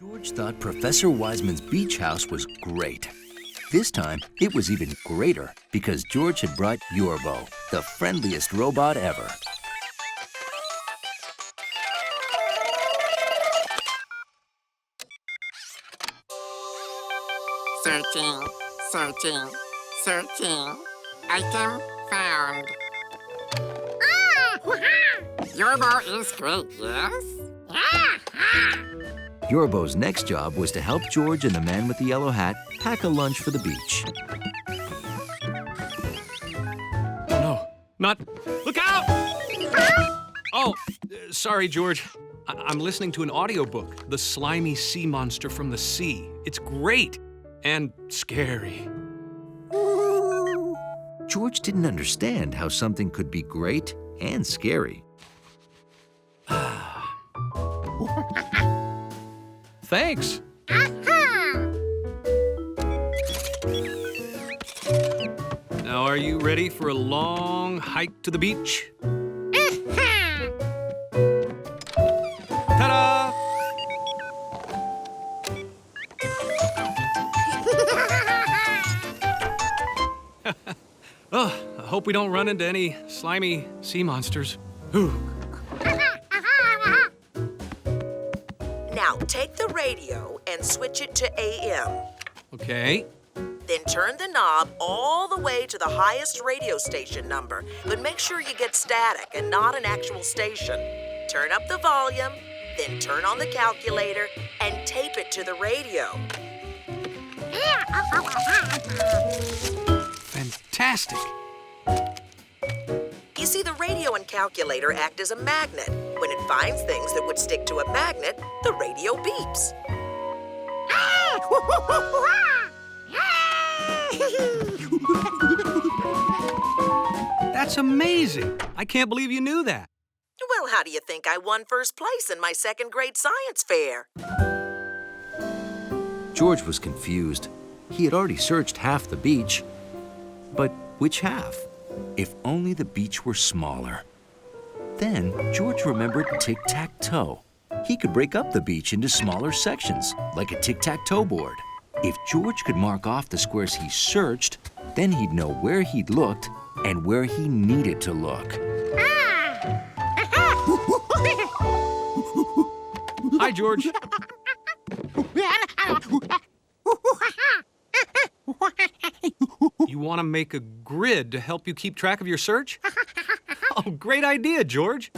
George thought Professor Wiseman's beach house was great. This time, it was even greater because George had brought Yorbo, the friendliest robot ever. Searching, searching, searching. Item found. Yorbo is great, yes? Yorbo's next job was to help George and the man with the yellow hat pack a lunch for the beach. No, not... Look out! Oh, sorry, George. I'm listening to an audiobook, The Slimy Sea Monster from the Sea. It's great and scary. George didn't understand how something could be great and scary. Thanks. Now, are you ready for a long hike to the beach? Ta-da! Oh, I hope we don't run into any slimy sea monsters. Ooh. Now, take the radio and switch it to AM. Okay. Then turn the knob all the way to the highest radio station number, but make sure you get static and not an actual station. Turn up the volume, then turn on the calculator and tape it to the radio. Fantastic. You see, the radio and calculator act as a magnet. When it finds things that would stick to a magnet, the radio beeps. That's amazing. I can't believe you knew that. Well, how do you think I won first place in my second grade science fair? George was confused. He had already searched half the beach. But which half? If only the beach were smaller. Then George remembered tic-tac-toe. He could break up the beach into smaller sections, like a tic-tac-toe board. If George could mark off the squares he searched, then he'd know where he'd looked and where he needed to look. Hi, George. You want to make a grid to help you keep track of your search? Oh, great idea, George.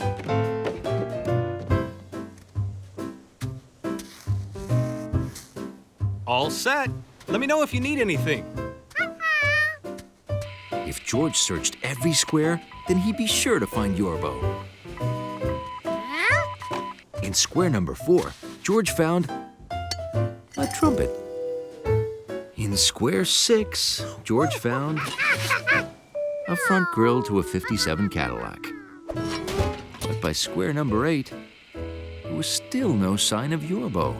All set. Let me know if you need anything. If George searched every square, then he'd be sure to find Yorbo. In square number 4, George found a trumpet. In square 6, George found a front grille to a '57 Cadillac. But by square number 8, there was still no sign of Yorbo.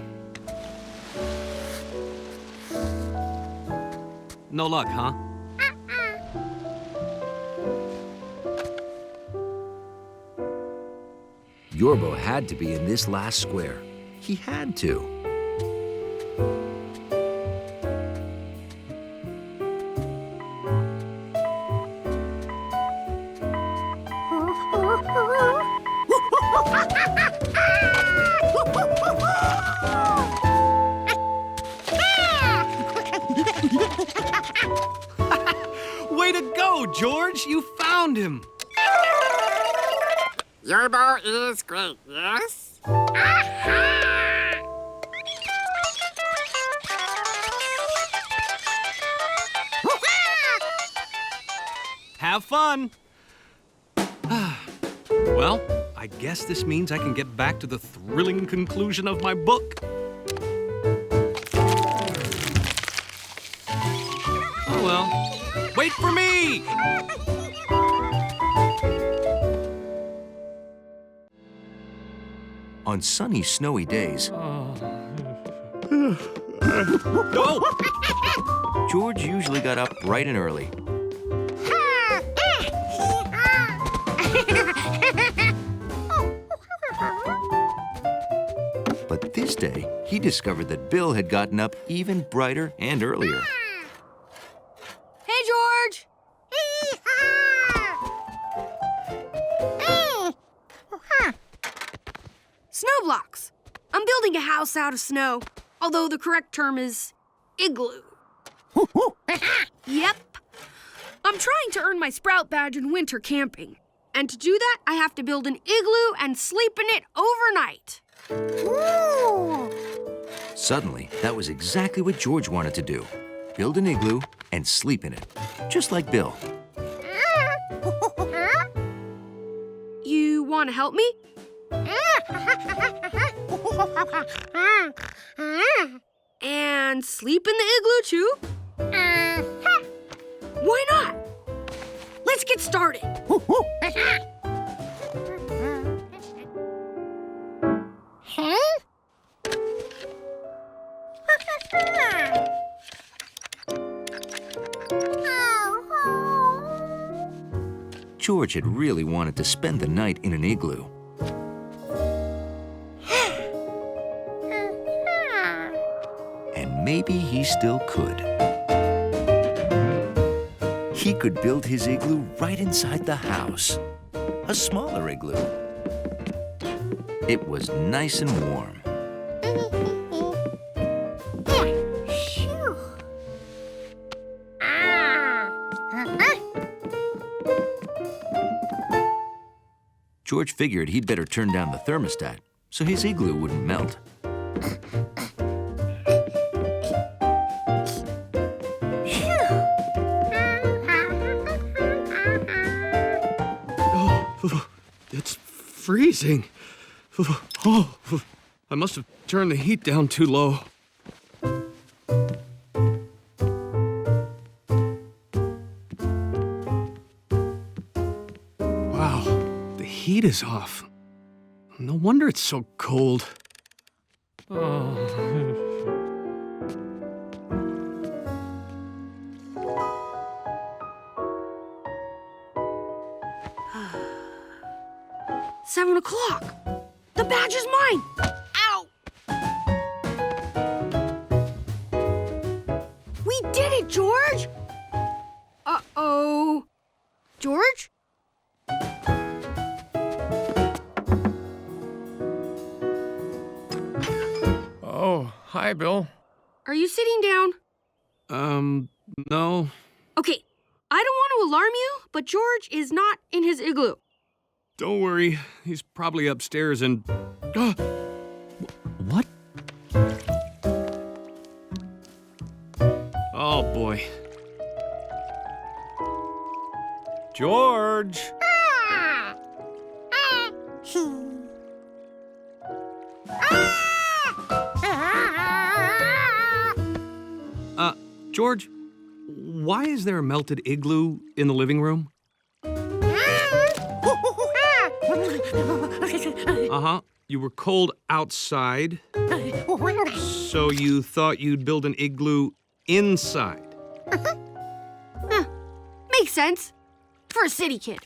No luck, huh? Yorbo had to be in this last square. He had to. Way to go, George! You found him! Yorbo is great, yes? Have fun! Well, I guess this means I can get back to the thrilling conclusion of my book. Oh well. Wait for me! On sunny, snowy days, No! George usually got up bright and early. But this day, he discovered that Bill had gotten up even brighter and earlier. Hey, George! Snow blocks. I'm building a house out of snow, although the correct term is igloo. Yep. I'm trying to earn my Sprout badge in winter camping. And to do that, I have to build an igloo and sleep in it overnight. Ooh. Suddenly, that was exactly what George wanted to do. Build an igloo and sleep in it, just like Bill. You want to help me? And sleep in the igloo, too? Why not? Let's get started. George had really wanted to spend the night in an igloo. And maybe he still could. He could build his igloo right inside the house. A smaller igloo. It was nice and warm. George figured he'd better turn down the thermostat so his igloo wouldn't melt. Oh, it's freezing. Oh, I must have turned the heat down too low. Wow, the heat is off. No wonder it's so cold. Oh. 7 o'clock. The badge is mine. Ow! We did it, George! Uh-oh. George? Oh, hi, Bill. Are you sitting down? No. Okay, I don't want to alarm you, but George is not in his igloo. Don't worry. He's probably upstairs and... What? Oh, boy. George! George, why is there a melted igloo in the living room? Uh-huh. You were cold outside, so you thought you'd build an igloo inside. Makes sense. For a city kid.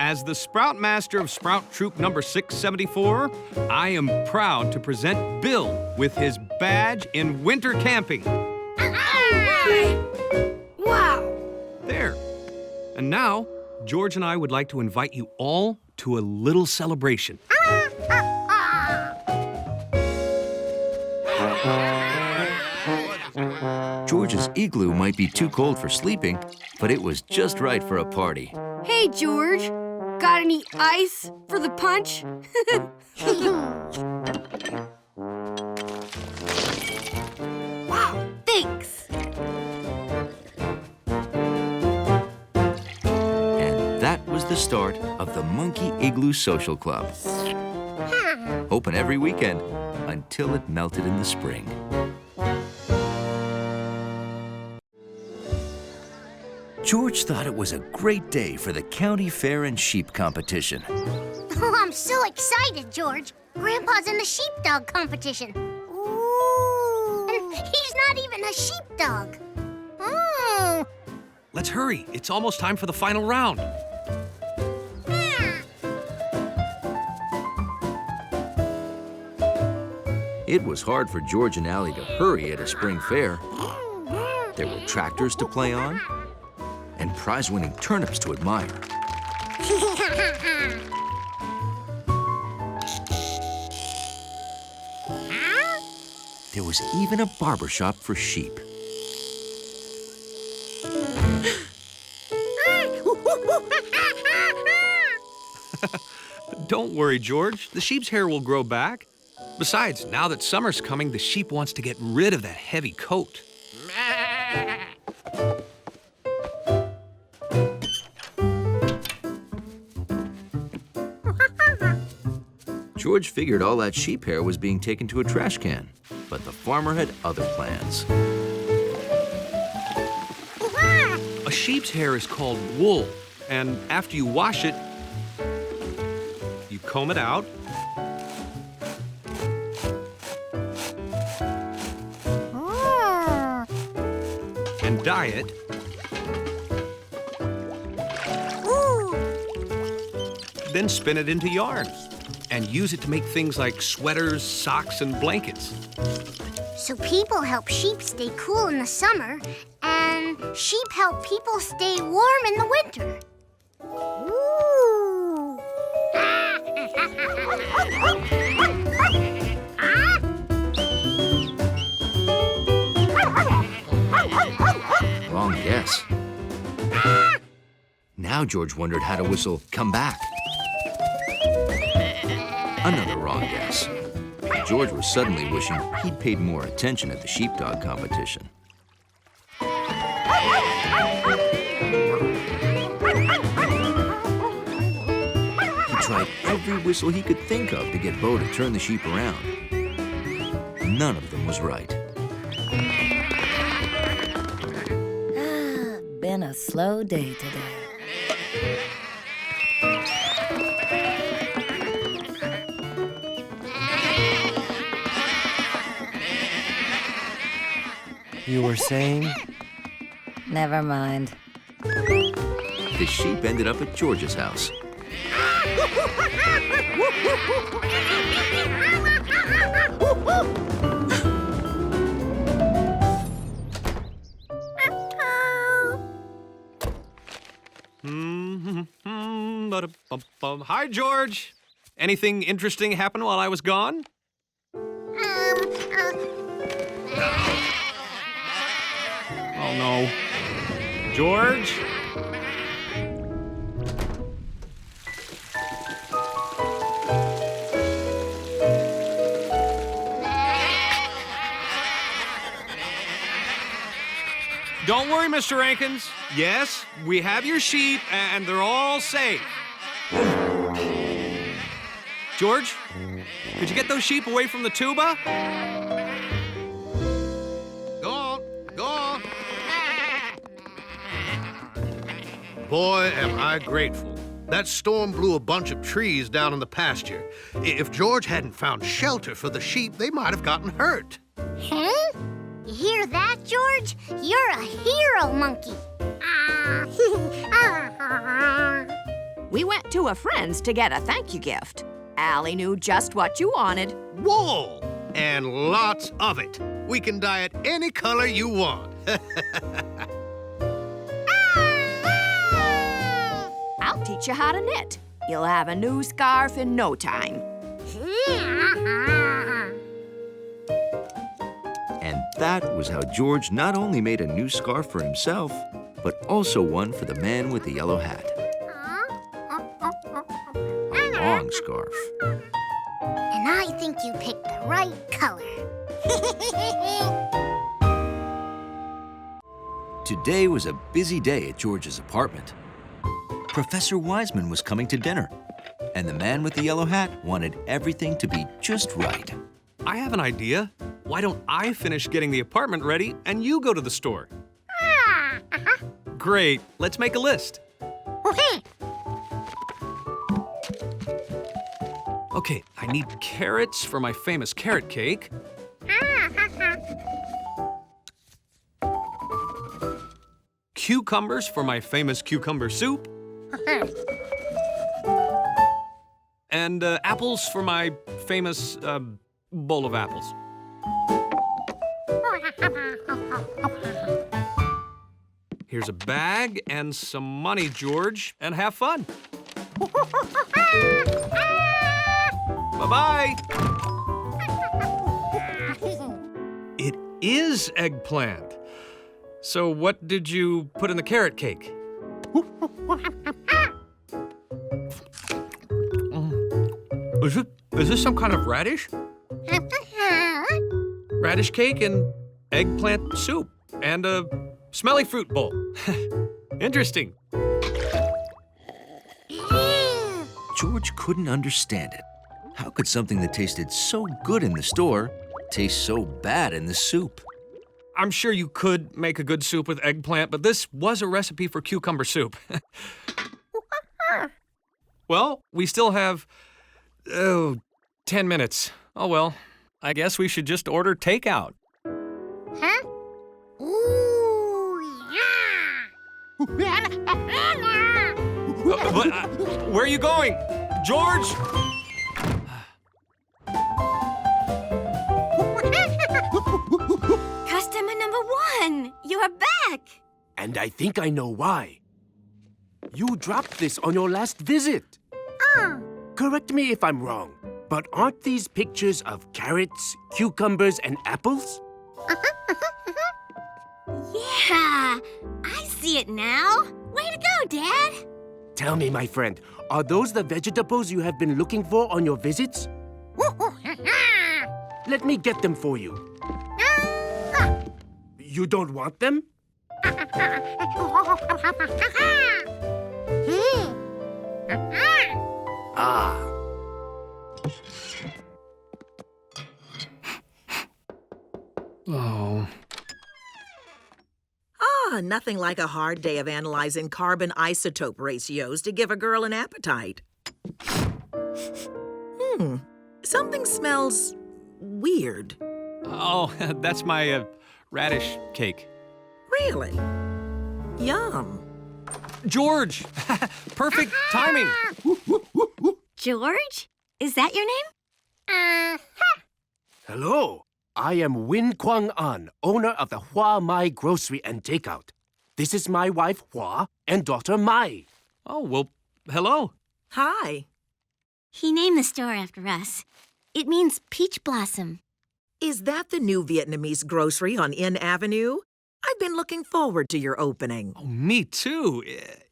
As the Sprout Master of Sprout Troop number 674, I am proud to present Bill with his badge in winter camping. Wow! There. And now, George and I would like to invite you all to a little celebration. George's igloo might be too cold for sleeping, but it was just right for a party. Hey, George. Got any ice for the punch? Wow, thanks. And that was the start of the Monkey Igloo Social Club. Open every weekend until it melted in the spring. George thought it was a great day for the county fair and sheep competition. Oh, I'm so excited, George. Grandpa's in the sheepdog competition. Ooh. And he's not even a sheepdog. Oh. Let's hurry. It's almost time for the final round. It was hard for George and Allie to hurry at a spring fair. There were tractors to play on and prize-winning turnips to admire. There was even a barber shop for sheep. Don't worry, George. The sheep's hair will grow back. Besides, now that summer's coming, the sheep wants to get rid of that heavy coat. George figured all that sheep hair was being taken to a trash can, but the farmer had other plans. A sheep's hair is called wool, and after you wash it, you comb it out. And dye it. Then spin it into yarn and use it to make things like sweaters, socks, and blankets. So people help sheep stay cool in the summer, and sheep help people stay warm in the winter. Ooh. Wrong guess. Now George wondered how to whistle "come back." Another wrong guess. George was suddenly wishing he'd paid more attention at the sheepdog competition. He tried every whistle he could think of to get Bo to turn the sheep around. None of them was right. Been a slow day today. You were saying? Never mind. The sheep ended up at George's house. Hi, George. Anything interesting happen while I was gone? Oh, no. George? Don't worry, Mr. Rankins. Yes, we have your sheep, and they're all safe. George, could you get those sheep away from the tuba? Go on, go on. Boy, am I grateful. That storm blew a bunch of trees down in the pasture. If George hadn't found shelter for the sheep, they might have gotten hurt. Huh? You hear that, George? You're a hero, monkey. We went to a friend's to get a thank you gift. Allie knew just what you wanted. Wool! And lots of it. We can dye it any color you want. I'll teach you how to knit. You'll have a new scarf in no time. And that was how George not only made a new scarf for himself, but also one for the man with the yellow hat. A long scarf. And I think you picked the right color. Today was a busy day at George's apartment. Professor Wiseman was coming to dinner, and the man with the yellow hat wanted everything to be just right. I have an idea. Why don't I finish getting the apartment ready and you go to the store? Great. Let's make a list. Okay, I need carrots for my famous carrot cake. Cucumbers for my famous cucumber soup. And apples for my famous bowl of apples. Here's a bag and some money, George, and have fun. Bye-bye. It is eggplant. So what did you put in the carrot cake? Is this some kind of radish? Radish cake and eggplant soup and a smelly fruit bowl. Interesting. George couldn't understand it. How could something that tasted so good in the store taste so bad in the soup? I'm sure you could make a good soup with eggplant, but this was a recipe for cucumber soup. Well, we still have, 10 minutes. Oh well, I guess we should just order takeout. Huh? Ooh, yeah! Where are you going? George! Customer number 1, you are back. And I think I know why. You dropped this on your last visit. Correct me if I'm wrong, but aren't these pictures of carrots, cucumbers, and apples? Yeah, I see it now. Way to go, Dad. Tell me, my friend, are those the vegetables you have been looking for on your visits? Let me get them for you. You don't want them? Ah. Oh. Nothing like a hard day of analyzing carbon isotope ratios to give a girl an appetite. Something smells weird. Oh, that's my radish cake. Really? Yum. George! Perfect timing! George? Is that your name? Hello. I am Win Kwang An, owner of the Hua Mai Grocery and Takeout. This is my wife, Hua, and daughter, Mai. Oh, well, hello. Hi. He named the store after us. It means peach blossom. Is that the new Vietnamese grocery on Inn Avenue? I've been looking forward to your opening. Oh, me too.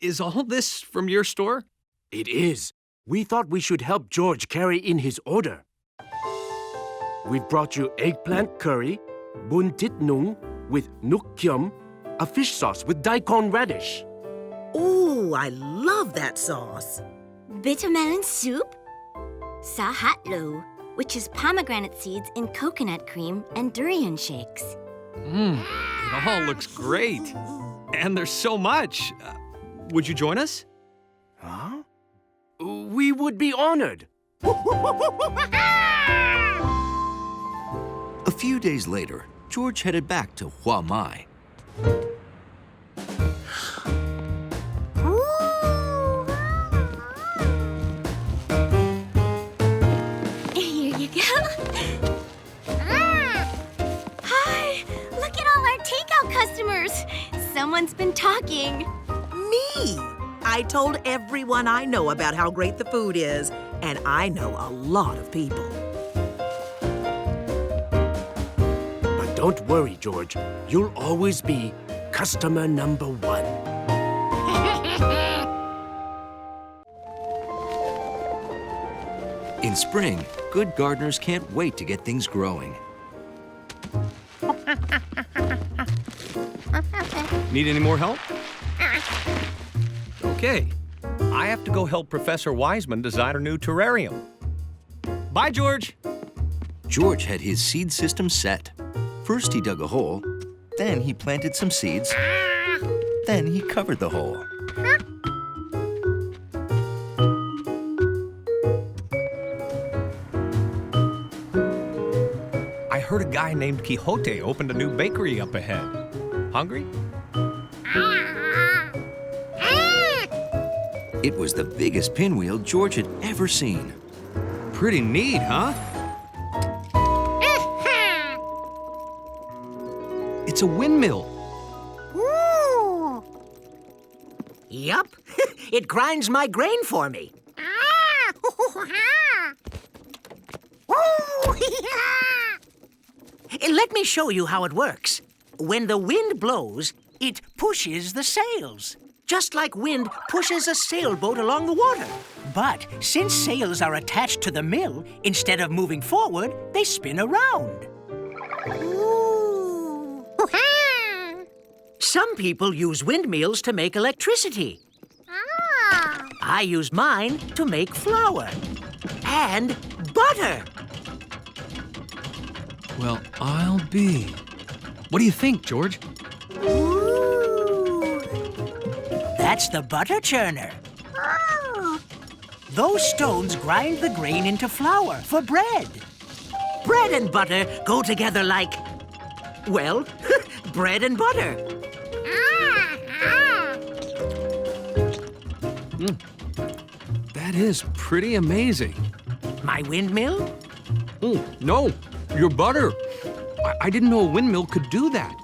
Is all this from your store? It is. We thought we should help George carry in his order. We've brought you eggplant curry, bun tit nung with nuk kium, a fish sauce with daikon radish. Ooh, I love that sauce. Bitter melon soup. Sa hat lo, which is pomegranate seeds in coconut cream and durian shakes. It all looks great. And there's so much. Would you join us? Huh? We would be honored. A few days later, George headed back to Hua Mai. Here you go. Hi, look at all our takeout customers. Someone's been talking. Me! I told everyone I know about how great the food is, and I know a lot of people. Don't worry, George. You'll always be customer number 1. In spring, good gardeners can't wait to get things growing. Need any more help? Okay. I have to go help Professor Wiseman design her new terrarium. Bye, George. George had his seed system set. First he dug a hole, then he planted some seeds, then he covered the hole. I heard a guy named Quixote opened a new bakery up ahead. Hungry? It was the biggest pinwheel George had ever seen. Pretty neat, huh? It's a windmill. Ooh! Yup. It grinds my grain for me. Ah! Ooh! Let me show you how it works. When the wind blows, it pushes the sails, just like wind pushes a sailboat along the water. But since sails are attached to the mill, instead of moving forward, they spin around. Ooh! Some people use windmills to make electricity. Ah! I use mine to make flour and butter. Well, I'll be. What do you think, George? Ooh! That's the butter churner. Oh! Those stones grind the grain into flour for bread. Bread and butter go together like, well, bread and butter. Ah! Ah! That is pretty amazing. My windmill? Oh, no, your butter. I didn't know a windmill could do that.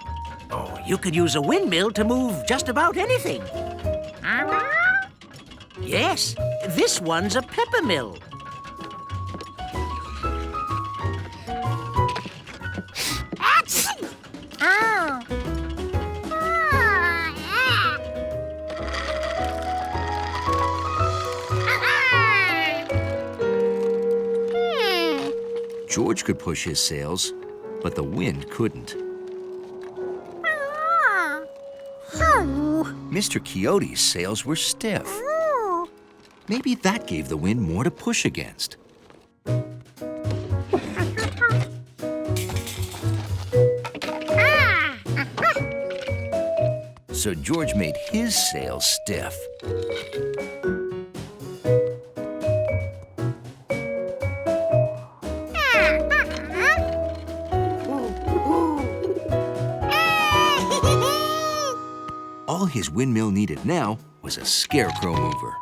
Oh, you could use a windmill to move just about anything. Yes, this one's a pepper mill. Achoo! Oh! Ah! George could push his sails, but the wind couldn't. Mr. Coyote's sails were stiff. Maybe that gave the wind more to push against. So George made his sails stiff. All his windmill needed now was a scarecrow mover.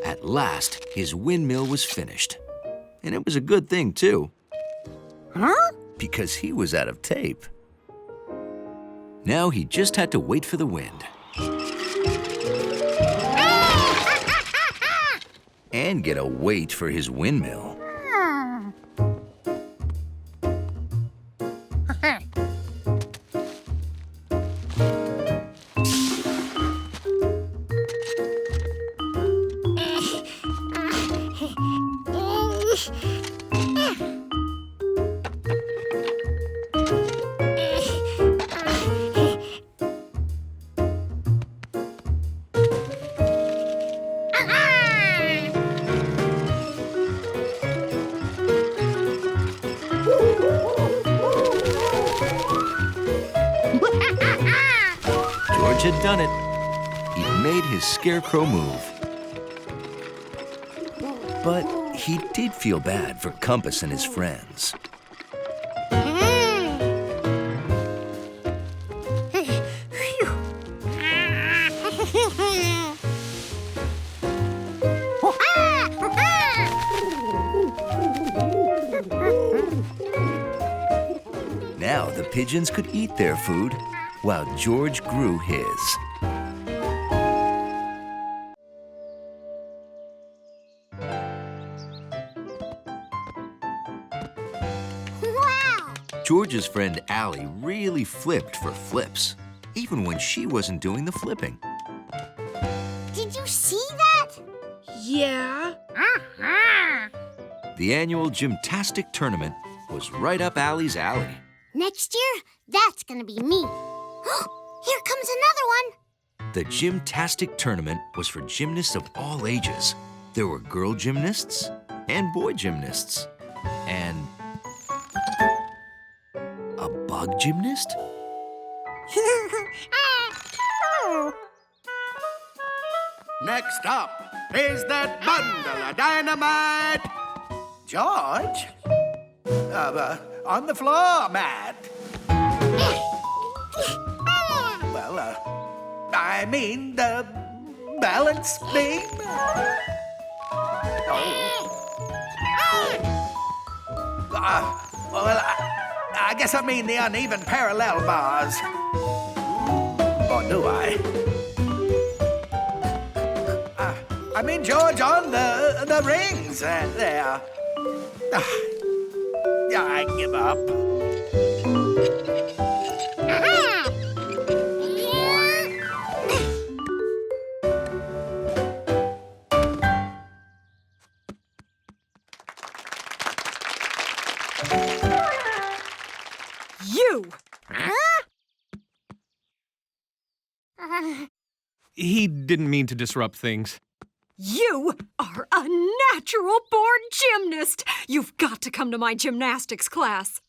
At last, his windmill was finished. And it was a good thing, too. Huh? Because he was out of tape. Now he just had to wait for the wind. And get a weight for his windmill. George had done it. He'd made his scarecrow move. But he did feel bad for Compass and his friends. Now the pigeons could eat their food while George grew his. Wow! George's friend Allie really flipped for flips, even when she wasn't doing the flipping. Did you see that? Yeah. The annual gymtastic tournament was right up Allie's alley. Next year, that's gonna be me. Here comes another one. The gymtastic tournament was for gymnasts of all ages. There were girl gymnasts and boy gymnasts. And a bug gymnast? Next up is that bundle of dynamite. George? On the floor, Matt. Well, I mean the balance beam. I guess I mean the uneven parallel bars. Or do I? I mean, George, on the rings there. Yeah, I give up. You! He didn't mean to disrupt things. You are a natural-born gymnast! You've got to come to my gymnastics class.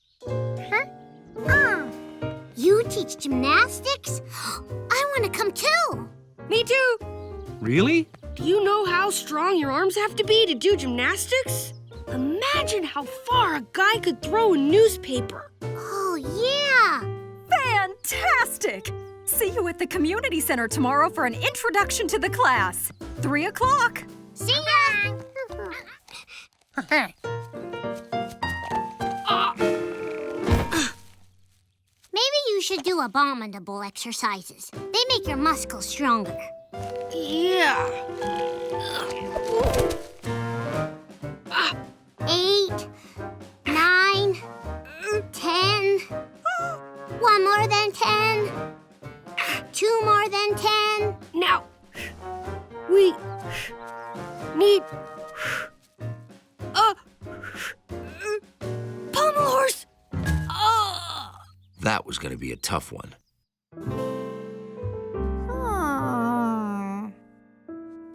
You teach gymnastics? I want to come too. Me too. Really? Do you know how strong your arms have to be to do gymnastics? Imagine how far a guy could throw a newspaper. Oh, yeah. Fantastic! See you at the community center tomorrow for an introduction to the class. 3 o'clock. See ya. Maybe you should do abominable exercises. They make your muscles stronger. Yeah. 8, 9, 10. 1 more than 10. 2 more than 10. Now, we need a pommel horse. That was going to be a tough one.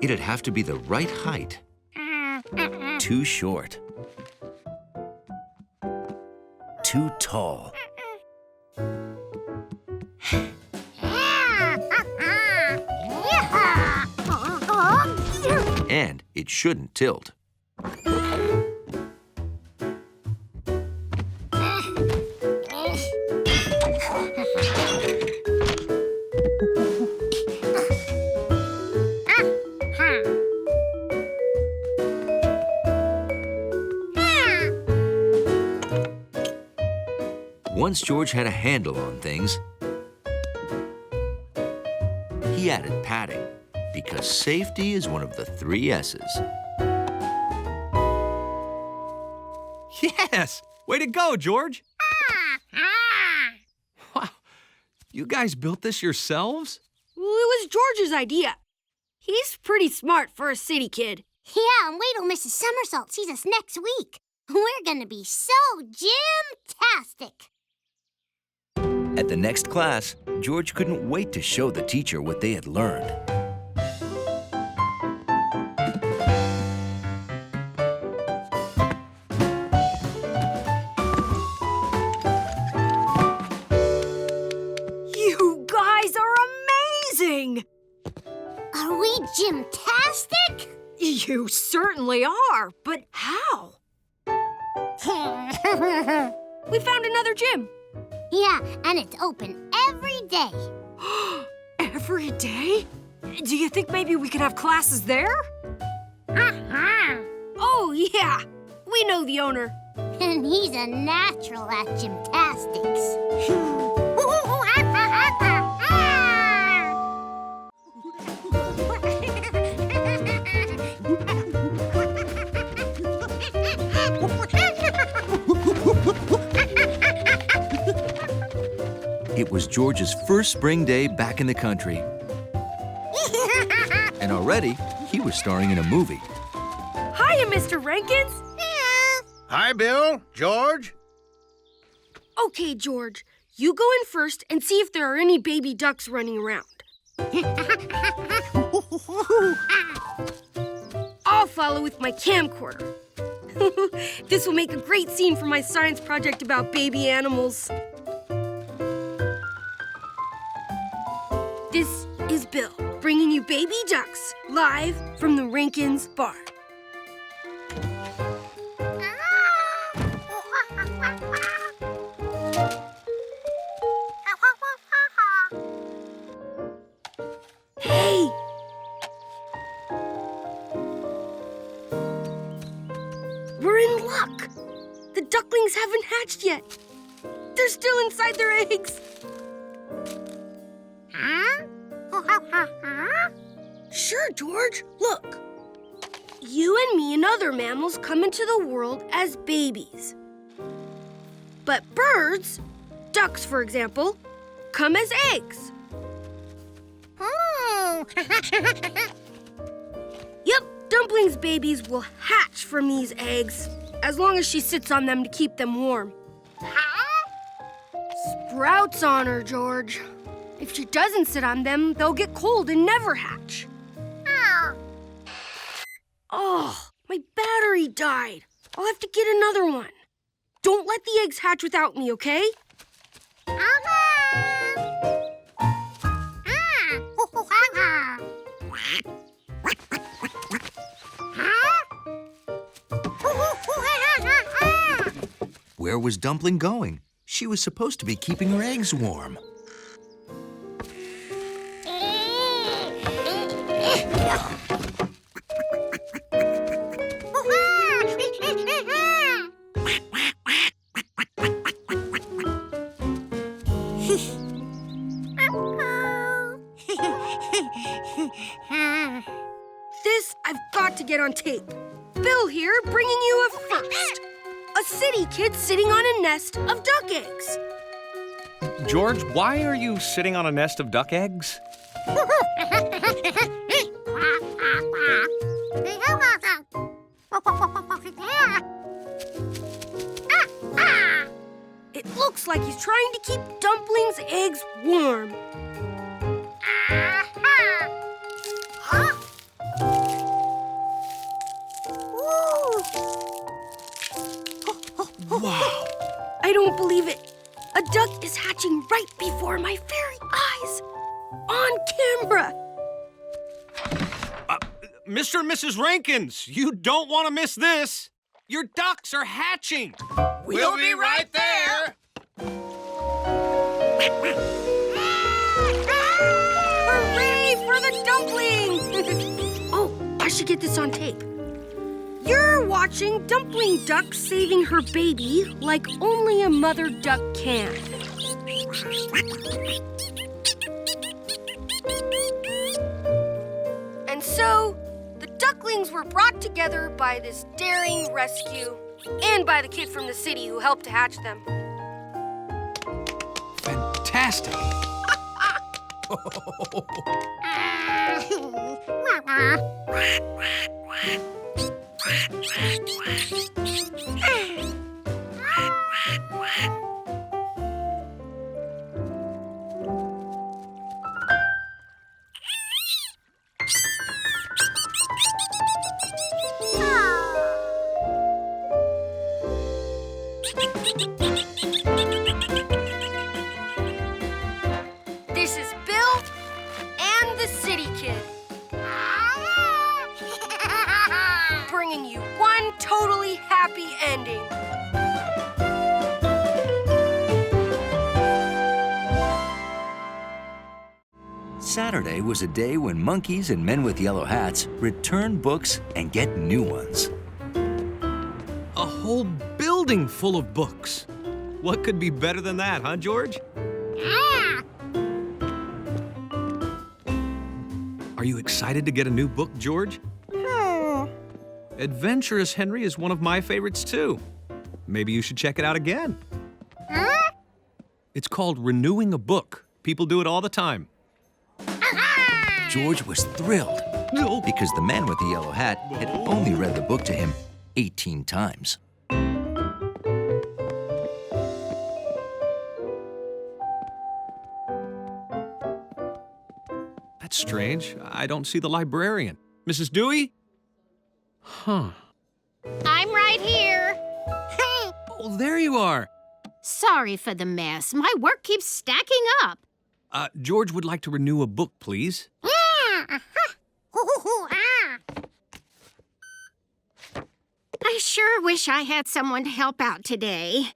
It'd have to be the right height. Too short. Too tall. And it shouldn't tilt. Once George had a handle on things, he added padding, because safety is one of the 3 S's. Yes! Way to go, George! Wow, you guys built this yourselves? Well, it was George's idea. He's pretty smart for a city kid. Yeah, and wait till Mrs. Somersault sees us next week. We're gonna be so gym-tastic. At the next class, George couldn't wait to show the teacher what they had learned. You guys are amazing! Are we gymtastic? You certainly are, but how? We found another gym. Yeah, and it's open every day. Every day? Do you think maybe we could have classes there? Oh, yeah. We know the owner. And he's a natural at gymnastics. It was George's first spring day back in the country. And already, he was starring in a movie. Hiya, Mr. Rankins. Hi, Bill. George. Okay, George. You go in first and see if there are any baby ducks running around. I'll follow with my camcorder. This will make a great scene for my science project about baby animals. This is Bill, bringing you baby ducks, live from the Rankins barn. Hey! We're in luck. The ducklings haven't hatched yet. They're still inside their eggs. Sure, George. Look. You and me and other mammals come into the world as babies. But birds, ducks for example, come as eggs. Yep, Dumpling's babies will hatch from these eggs as long as she sits on them to keep them warm. Sprouts on her, George. If she doesn't sit on them, they'll get cold and never hatch. Oh, my battery died. I'll have to get another one. Don't let the eggs hatch without me, okay? Where was Dumpling going? She was supposed to be keeping her eggs warm. This I've got to get on tape. Bill here bringing you a first. A city kid sitting on a nest of duck eggs. George, why are you sitting on a nest of duck eggs? It looks like he's trying to keep Dumpling's eggs warm. Wow. I don't believe it. A duck is hatching right before my very eyes. On camera. Mr. and Mrs. Rankins, you don't want to miss this. Your ducks are hatching. We'll be right there. Hooray for the dumpling! Oh, I should get this on tape. You're watching Dumpling Duck saving her baby like only a mother duck can. And so, the ducklings were brought together by this daring rescue and by the kid from the city who helped to hatch them. Fantastic. This is Bill and the City Kid. Bringing you one totally happy ending. Saturday was a day when monkeys and men with yellow hats return books and get new ones. A whole building full of books. What could be better than that, huh, George? Are you excited to get a new book, George? Adventurous Henry is one of my favorites, too. Maybe you should check it out again. It's called Renewing a Book. People do it all the time. George was thrilled because the man with the yellow hat had only read the book to him 18 times. That's strange. I don't see the librarian. Mrs. Dewey? Huh. I'm right here. Oh, there you are. Sorry for the mess. My work keeps stacking up. George would like to renew a book, please. I sure wish I had someone to help out today.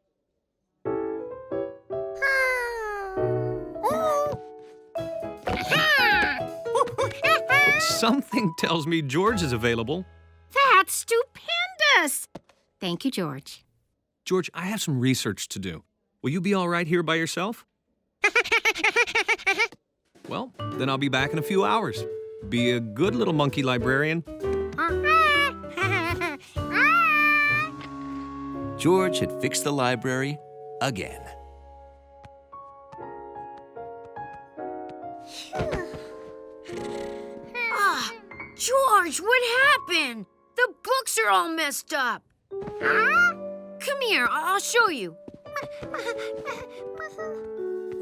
Something tells me George is available. That's stupendous. Thank you, George. George, I have some research to do. Will you be all right here by yourself? Well, then I'll be back in a few hours. Be a good little monkey librarian. George had fixed the library again. George, what happened? The books are all messed up. Come here, I'll show you.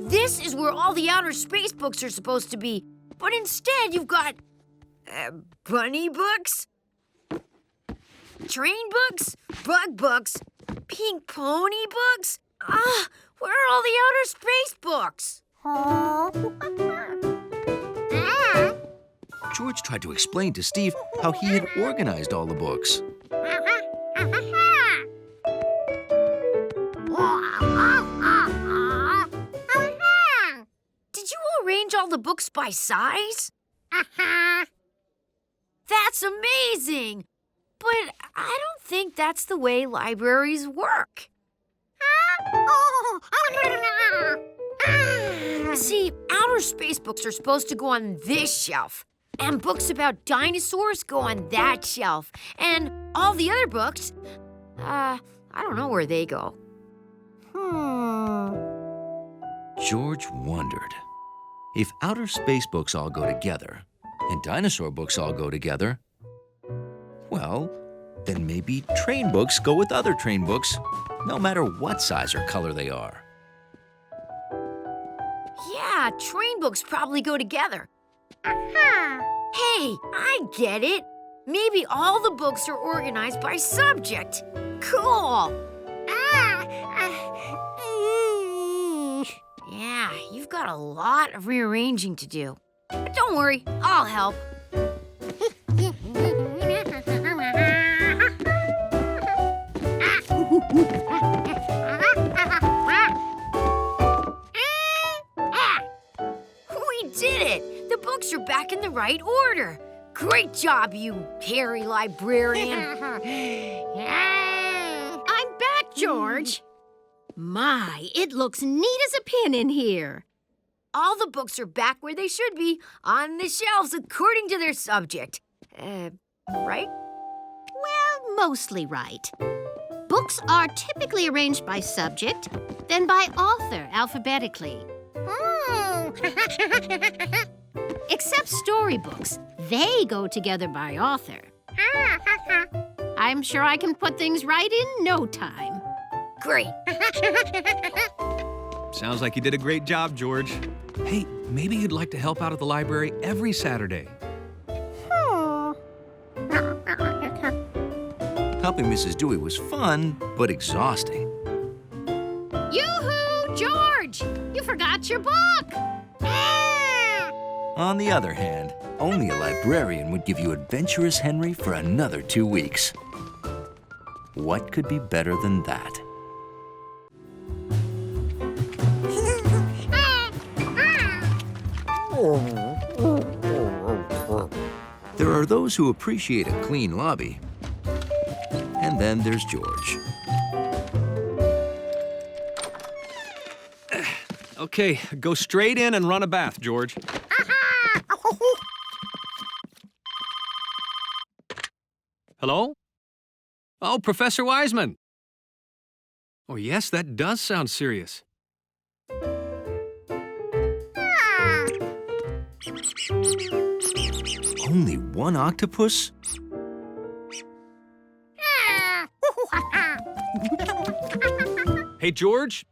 This is where all the outer space books are supposed to be, but instead you've got bunny books, train books, bug books, pink pony books. Where are all the outer space books? George tried to explain to Steve how he had organized all the books. Did you arrange all the books by size? That's amazing! But I don't think that's the way libraries work. See, outer space books are supposed to go on this shelf, and books about dinosaurs go on that shelf, and all the other books, I don't know where they go. George wondered, if outer space books all go together and dinosaur books all go together, well, then maybe train books go with other train books, no matter what size or color they are. Yeah, train books probably go together. Hey, I get it. Maybe all the books are organized by subject. Cool. Yeah, you've got a lot of rearranging to do. But don't worry, I'll help. We did it! The books are back in the right order. Great job, you hairy librarian. I'm back, George. My, it looks neat as a pin in here. All the books are back where they should be, on the shelves according to their subject. Right? Well, mostly right. Books are typically arranged by subject, then by author alphabetically. Except storybooks. They go together by author. I'm sure I can put things right in no time. Great. Sounds like you did a great job, George. Hey, maybe you'd like to help out at the library every Saturday. Helping Mrs. Dewey was fun, but exhausting. Yoo-hoo, George! You forgot your book! On the other hand, only a librarian would give you Adventurous Henry for another 2 weeks. What could be better than that? There are those who appreciate a clean lobby. And then there's George. Okay, go straight in and run a bath, George. Hello? Oh, Professor Wiseman. Oh, yes, that does sound serious. Only one octopus? Hey, George?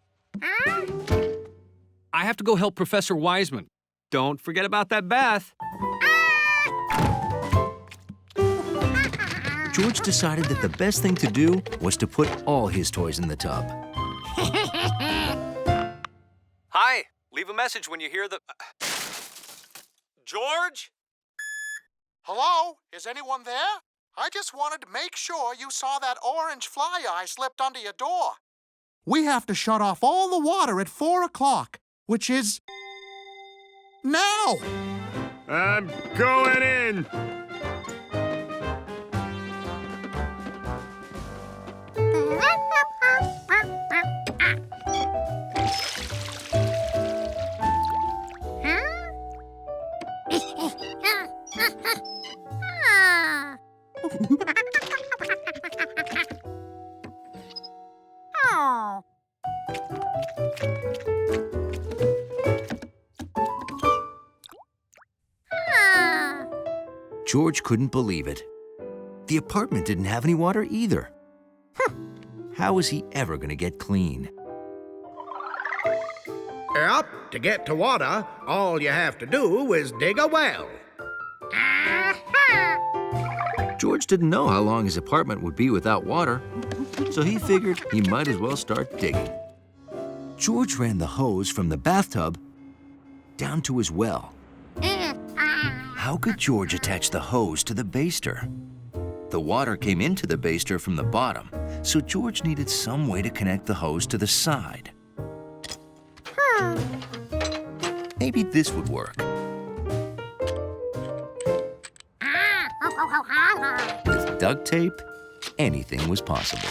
I have to go help Professor Wiseman. Don't forget about that bath. George decided that the best thing to do was to put all his toys in the tub. Hi, leave a message when you hear the... George? Hello? Is anyone there? I just wanted to make sure you saw that orange fly eye slipped under your door. We have to shut off all the water at 4 o'clock, which is... now! I'm going in. George couldn't believe it. The apartment didn't have any water either. How was he ever going to get clean? Yep, to get to water, all you have to do is dig a well. George didn't know how long his apartment would be without water, so he figured he might as well start digging. George ran the hose from the bathtub down to his well. How could George attach the hose to the baster? The water came into the baster from the bottom, so George needed some way to connect the hose to the side. Maybe this would work. With duct tape, anything was possible.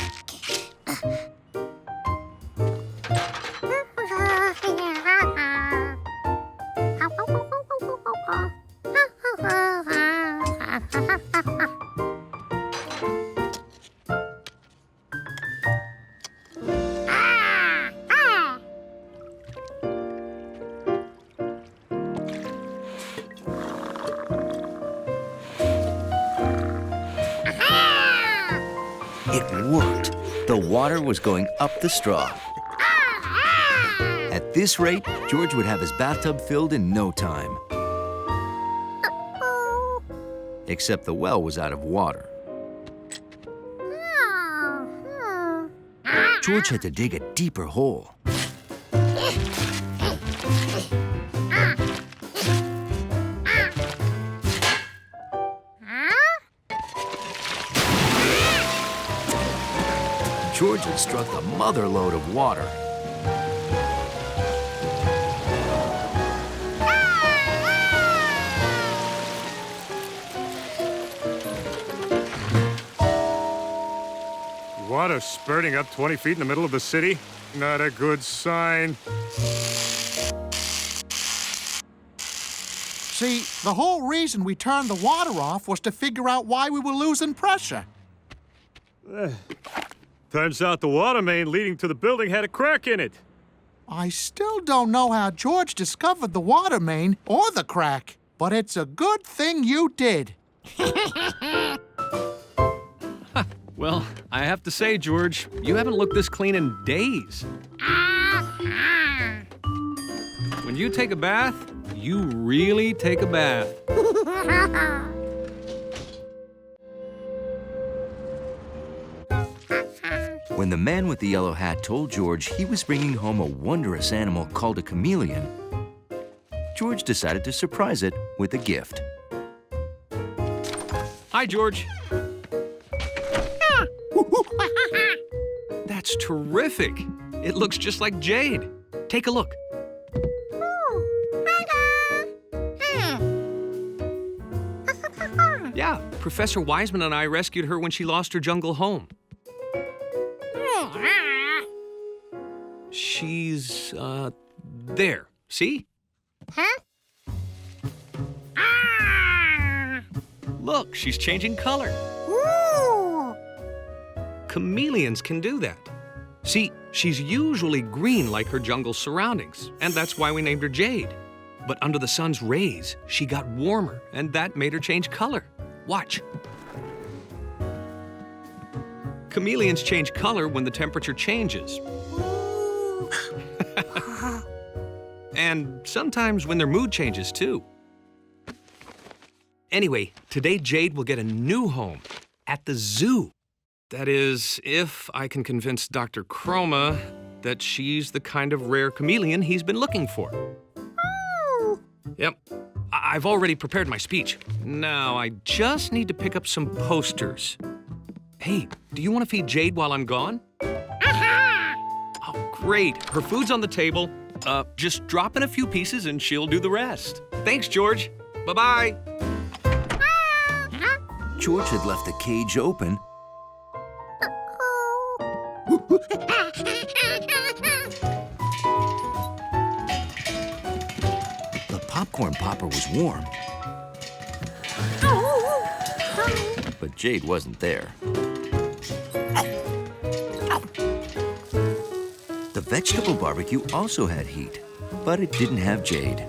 It worked. The water was going up the straw. At this rate, George would have his bathtub filled in no time. Except the well was out of water. George had to dig a deeper hole. George had struck a mother load of water. Water spurting up 20 feet in the middle of the city? Not a good sign. See, the whole reason we turned the water off was to figure out why we were losing pressure. Turns out the water main leading to the building had a crack in it. I still don't know how George discovered the water main or the crack, but it's a good thing you did. Well, I have to say, George, you haven't looked this clean in days. When you take a bath, you really take a bath. When the man with the yellow hat told George he was bringing home a wondrous animal called a chameleon, George decided to surprise it with a gift. Hi, George. That's terrific. It looks just like jade. Take a look. Yeah, Professor Wiseman and I rescued her when she lost her jungle home. She's, there. See? Huh? Look, she's changing color. Ooh! Chameleons can do that. See, she's usually green like her jungle surroundings, and that's why we named her Jade. But under the sun's rays, she got warmer, and that made her change color. Watch. Chameleons change color when the temperature changes. And sometimes when their mood changes, too. Anyway, today Jade will get a new home at the zoo. That is, if I can convince Dr. Chroma that she's the kind of rare chameleon he's been looking for. Oh. Yep. I've already prepared my speech. Now, I just need to pick up some posters. Hey, do you want to feed Jade while I'm gone? Oh, great. Her food's on the table. Just drop in a few pieces and she'll do the rest. Thanks, George. Bye-bye. George had left the cage open. The popcorn popper was warm, but Jade wasn't there. The vegetable barbecue also had heat, but it didn't have Jade.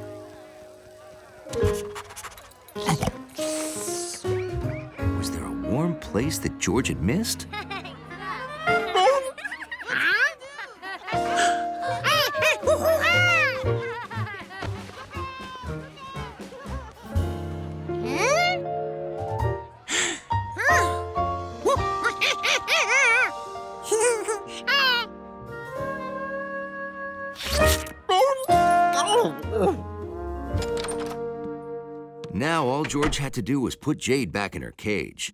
George had missed? Now all George had to do was put Jade back in her cage.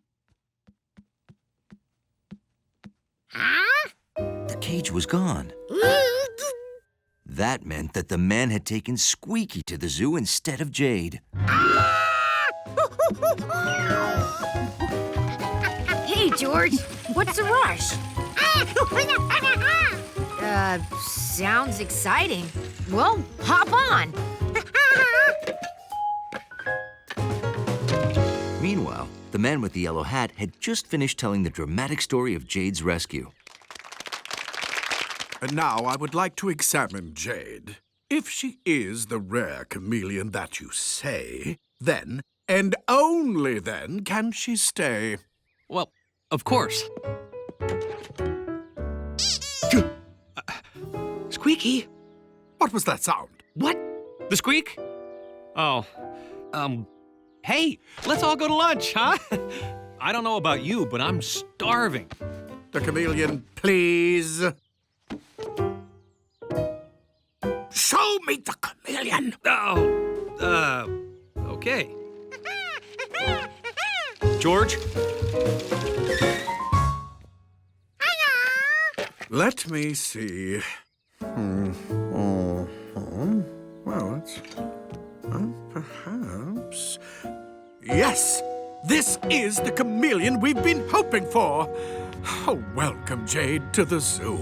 The cage was gone. That meant that the man had taken Squeaky to the zoo instead of Jade. Hey, George, what's the rush? Sounds exciting. Well, hop on. Meanwhile, the man with the yellow hat had just finished telling the dramatic story of Jade's rescue. And now I would like to examine Jade. If she is the rare chameleon that you say, then, and only then, can she stay. Well, of course. Squeaky? What was that sound? What? The squeak? Oh, hey, let's all go to lunch, huh? I don't know about you, but I'm starving. The chameleon, please. Show me the chameleon. Oh, okay. George? Let me see. Well, it's... perhaps... Yes! This is the chameleon we've been hoping for! Oh, welcome, Jade, to the zoo.